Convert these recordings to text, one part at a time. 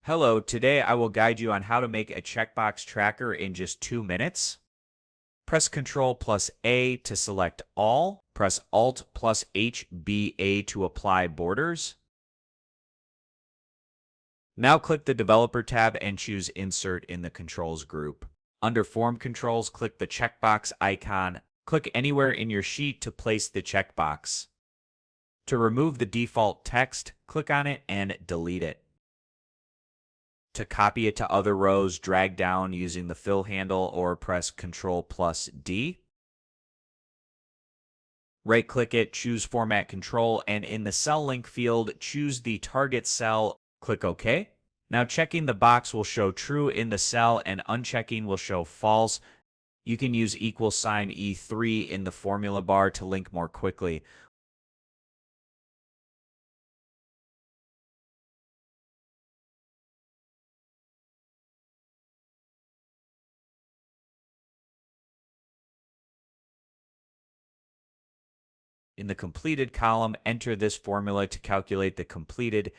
Hello, today I will guide you on how to make a checkbox tracker in just 2 minutes. Press Ctrl plus A to select all. Press Alt plus HBA to apply borders. Now click the Developer tab and choose Insert in the Controls group. Under Form Controls, click the checkbox icon. Click anywhere in your sheet to place the checkbox. To remove the default text, click on it and delete it. To copy it to other rows, drag down using the fill handle or press Ctrl plus D. Right-click it, choose Format Control, and in the Cell Link field, choose the target cell. Click OK. Now checking the box will show true in the cell and unchecking will show false. You can use =E3 in the formula bar to link more quickly. In the completed column, enter this formula to calculate the completed.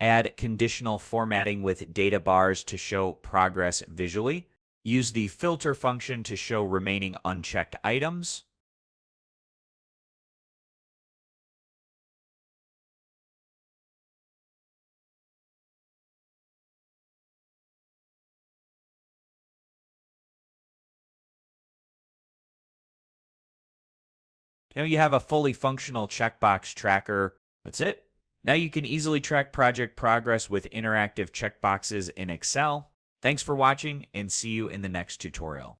Add conditional formatting with data bars to show progress visually. Use the filter function to show remaining unchecked items. Now you have a fully functional checkbox tracker. That's it. Now you can easily track project progress with interactive checkboxes in Excel. Thanks for watching and see you in the next tutorial.